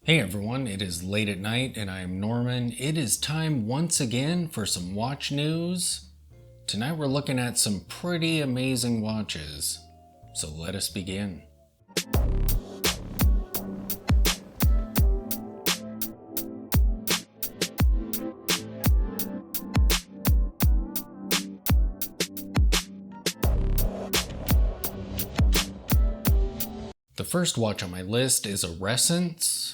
Hey everyone, it is late at night and I am Norman. It is time once again for some watch news. Tonight we're looking at some pretty amazing watches. So let us begin. The first watch on my list is a Resence.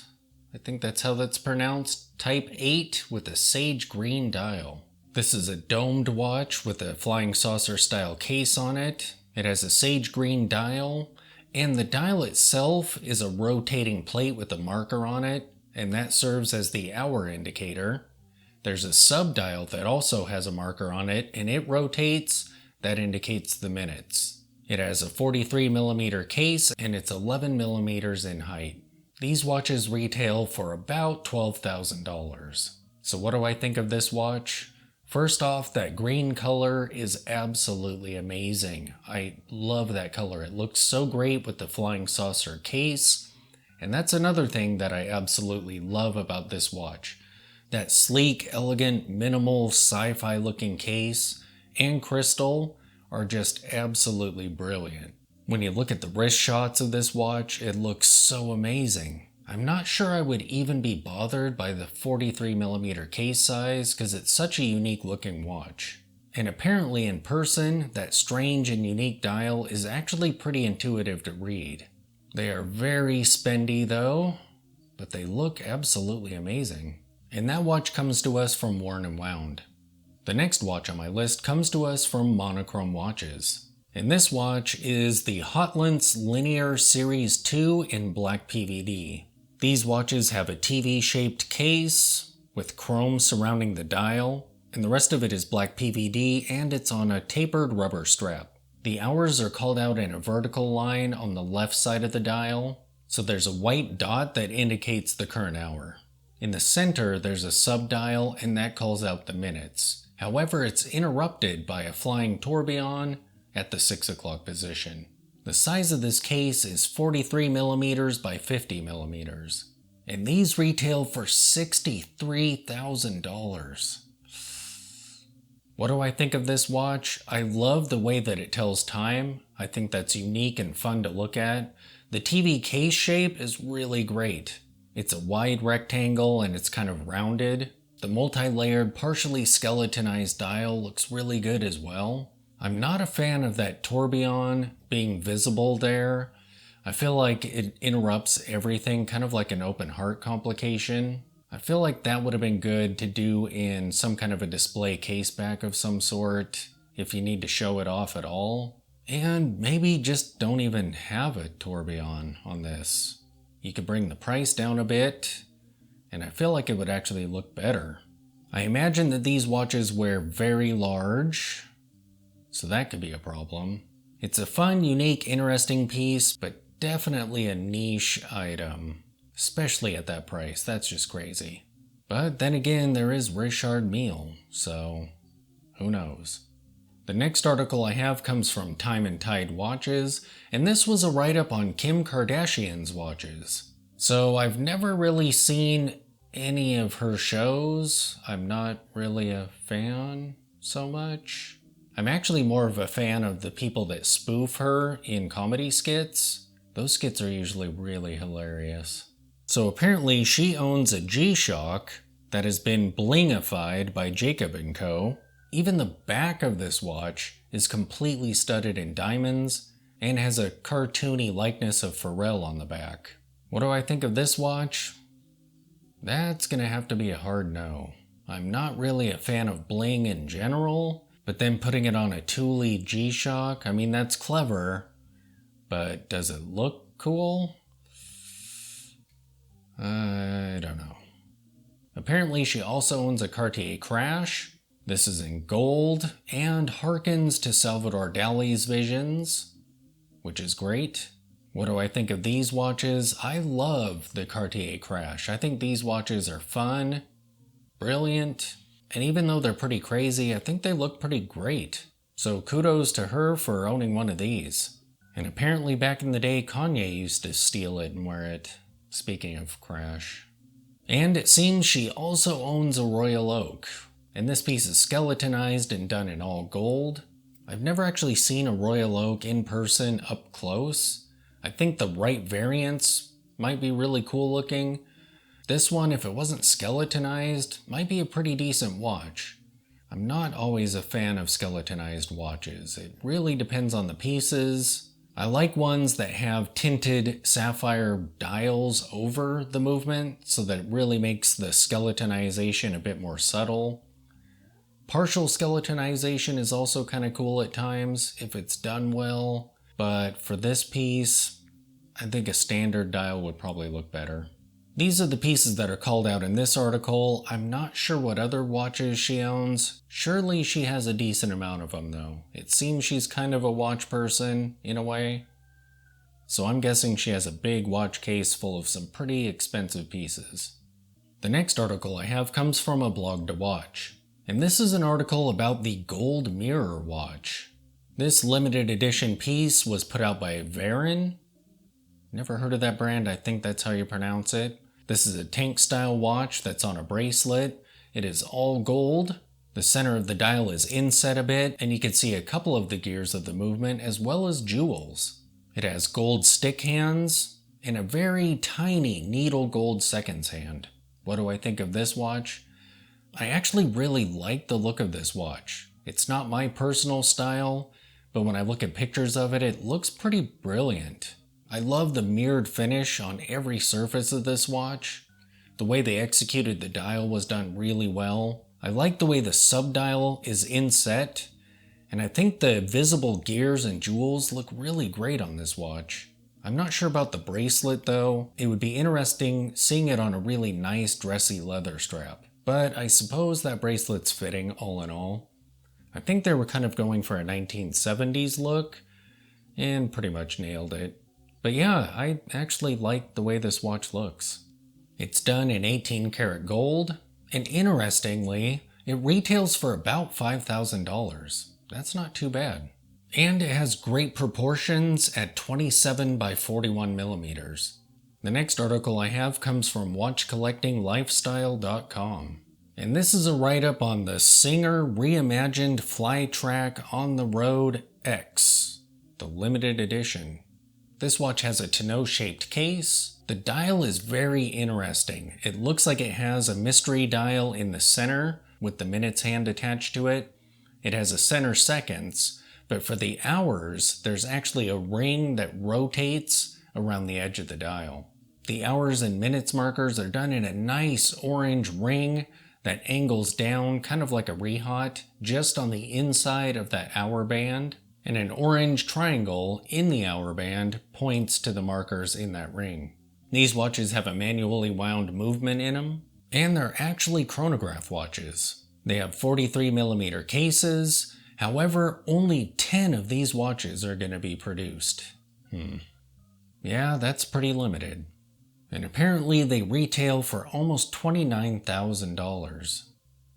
I think that's how that's pronounced. Type 8 with a sage green dial. This is a domed watch with a flying saucer style case on it. It has a sage green dial, and the dial itself is a rotating plate with a marker on it, and that serves as the hour indicator. There's a sub-dial that also has a marker on it, and it rotates. That indicates the minutes. It has a 43mm case, and it's 11mm in height. These watches retail for about $12,000. So what do I think of this watch? First off, that green color is absolutely amazing. I love that color. It looks so great with the flying saucer case. And that's another thing that I absolutely love about this watch. That sleek, elegant, minimal, sci-fi looking case and crystal are just absolutely brilliant. When you look at the wrist shots of this watch, it looks so amazing. I'm not sure I would even be bothered by the 43mm case size because it's such a unique looking watch. And apparently in person, that strange and unique dial is actually pretty intuitive to read. They are very spendy though, but they look absolutely amazing. And that watch comes to us from Worn & Wound. The next watch on my list comes to us from Monochrome Watches. And this watch is the Hautlence Linear Series 2 in black PVD. These watches have a TV-shaped case with chrome surrounding the dial, and the rest of it is black PVD and it's on a tapered rubber strap. The hours are called out in a vertical line on the left side of the dial, so there's a white dot that indicates the current hour. In the center, there's a sub-dial and that calls out the minutes. However, it's interrupted by a flying tourbillon at the 6 o'clock position. The size of this case is 43mm by 50mm, and these retail for $63,000. What do I think of this watch? I love the way that it tells time. I think that's unique and fun to look at. The TV case shape is really great. It's a wide rectangle and it's kind of rounded. The multi-layered, partially skeletonized dial looks really good as well. I'm not a fan of that tourbillon being visible there. I feel like it interrupts everything, kind of like an open heart complication. I feel like that would have been good to do in some kind of a display case back of some sort, if you need to show it off at all. And maybe just don't even have a tourbillon on this. You could bring the price down a bit, and I feel like it would actually look better. I imagine that these watches wear very large, so that could be a problem. It's a fun, unique, interesting piece, but definitely a niche item, especially at that price. That's just crazy. But then again, there is Richard Mille, so who knows? The next article I have comes from Time and Tide Watches, and this was a write-up on Kim Kardashian's watches. So I've never really seen any of her shows. I'm not really a fan so much. I'm actually more of a fan of the people that spoof her in comedy skits. Those skits are usually really hilarious. So apparently she owns a G-Shock that has been blingified by Jacob & Co. Even the back of this watch is completely studded in diamonds and has a cartoony likeness of Pharrell on the back. What do I think of this watch? That's gonna have to be a hard no. I'm not really a fan of bling in general, but then putting it on a Thule G-Shock, I mean, that's clever, but does it look cool? I don't know. Apparently she also owns a Cartier Crash. This is in gold and harkens to Salvador Dali's visions, which is great. What do I think of these watches? I love the Cartier Crash. I think these watches are fun, brilliant, and even though they're pretty crazy, I think they look pretty great. So kudos to her for owning one of these. And apparently back in the day, Kanye used to steal it and wear it. Speaking of crash. And it seems she also owns a royal oak. And this piece is skeletonized and done in all gold. I've never actually seen a royal oak in person up close. I think the right variants might be really cool looking. This one, if it wasn't skeletonized, might be a pretty decent watch. I'm not always a fan of skeletonized watches. It really depends on the pieces. I like ones that have tinted sapphire dials over the movement so that it really makes the skeletonization a bit more subtle. Partial skeletonization is also kind of cool at times if it's done well, but for this piece, I think a standard dial would probably look better. These are the pieces that are called out in this article. I'm not sure what other watches she owns. Surely she has a decent amount of them though. It seems she's kind of a watch person in a way. So I'm guessing she has a big watch case full of some pretty expensive pieces. The next article I have comes from a blog to watch. And this is an article about the gold mirror watch. This limited edition piece was put out by Varin. Never heard of that brand, I think that's how you pronounce it. This is a tank style watch that's on a bracelet. It is all gold. The center of the dial is inset a bit, and you can see a couple of the gears of the movement as well as jewels. It has gold stick hands and a very tiny needle gold seconds hand. What do I think of this watch? I actually really like the look of this watch. It's not my personal style, but when I look at pictures of it, it looks pretty brilliant. I love the mirrored finish on every surface of this watch. The way they executed the dial was done really well. I like the way the subdial is inset, and I think the visible gears and jewels look really great on this watch. I'm not sure about the bracelet though. It would be interesting seeing it on a really nice dressy leather strap. But I suppose that bracelet's fitting all in all. I think they were kind of going for a 1970s look, and pretty much nailed it. But yeah, I actually like the way this watch looks. It's done in 18 karat gold, and interestingly, it retails for about $5,000. That's not too bad. And it has great proportions at 27 by 41 millimeters. The next article I have comes from watchcollectinglifestyle.com. And this is a write-up on the Singer Reimagined Flytrack On The Road X, the limited edition. This watch has a tonneau-shaped case. The dial is very interesting. It looks like it has a mystery dial in the center with the minutes hand attached to it. It has a center seconds, but for the hours, there's actually a ring that rotates around the edge of the dial. The hours and minutes markers are done in a nice orange ring that angles down kind of like a rehaut just on the inside of that hour band. And an orange triangle in the hour band points to the markers in that ring. These watches have a manually wound movement in them, and they're actually chronograph watches. They have 43mm cases, however, only 10 of these watches are going to be produced. Yeah, that's pretty limited. And apparently they retail for almost $29,000.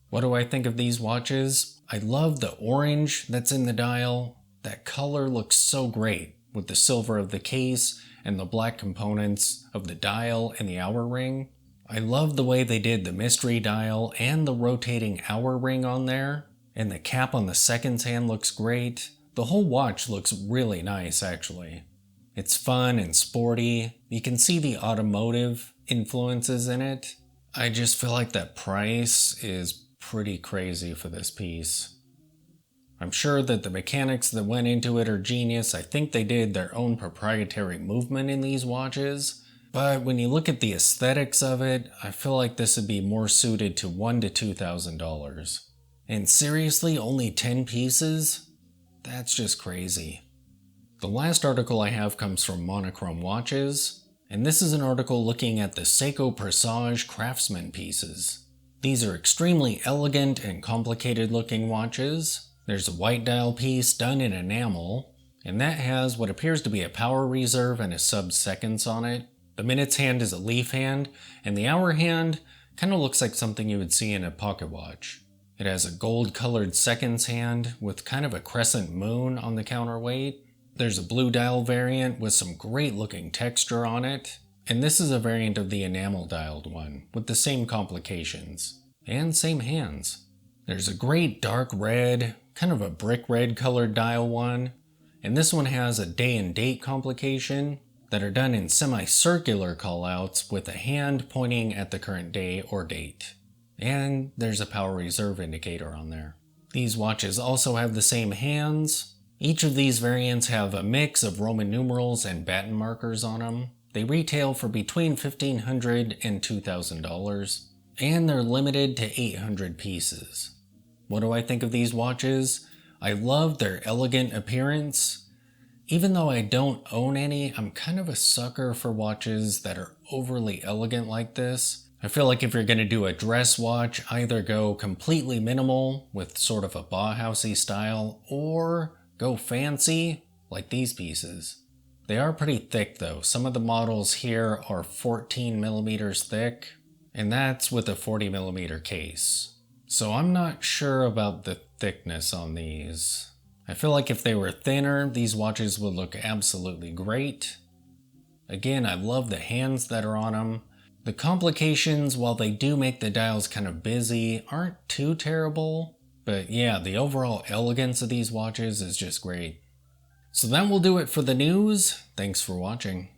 What do I think of these watches? I love the orange that's in the dial. That color looks so great with the silver of the case and the black components of the dial and the hour ring. I love the way they did the mystery dial and the rotating hour ring on there, and the cap on the seconds hand looks great. The whole watch looks really nice actually. It's fun and sporty. You can see the automotive influences in it. I just feel like that price is pretty crazy for this piece. I'm sure that the mechanics that went into it are genius. I think they did their own proprietary movement in these watches. But when you look at the aesthetics of it, I feel like this would be more suited to $1,000 to $2,000. And seriously, only 10 pieces? That's just crazy. The last article I have comes from Monochrome Watches, and this is an article looking at the Seiko Presage Craftsman pieces. These are extremely elegant and complicated looking watches. There's a white dial piece done in enamel, and that has what appears to be a power reserve and a sub-seconds on it. The minutes hand is a leaf hand, and the hour hand kind of looks like something you would see in a pocket watch. It has a gold-colored seconds hand with kind of a crescent moon on the counterweight. There's a blue dial variant with some great-looking texture on it. And this is a variant of the enamel dialed one, with the same complications, and same hands. There's a great dark red, kind of a brick red colored dial one, and this one has a day and date complication that are done in semicircular callouts with a hand pointing at the current day or date. And there's a power reserve indicator on there. These watches also have the same hands. Each of these variants have a mix of Roman numerals and baton markers on them. They retail for between $1,500 and $2,000, and they're limited to 800 pieces. What do I think of these watches? I love their elegant appearance. Even though I don't own any, I'm kind of a sucker for watches that are overly elegant like this. I feel like if you're going to do a dress watch, either go completely minimal with sort of a Bauhausy style, or go fancy like these pieces. They are pretty thick though. Some of the models here are 14 millimeters thick, and that's with a 40 millimeter case. So I'm not sure about the thickness on these. I feel like if they were thinner, these watches would look absolutely great. Again, I love the hands that are on them. The complications, while they do make the dials kind of busy, aren't too terrible. But yeah, the overall elegance of these watches is just great. So that will do it for the news. Thanks for watching.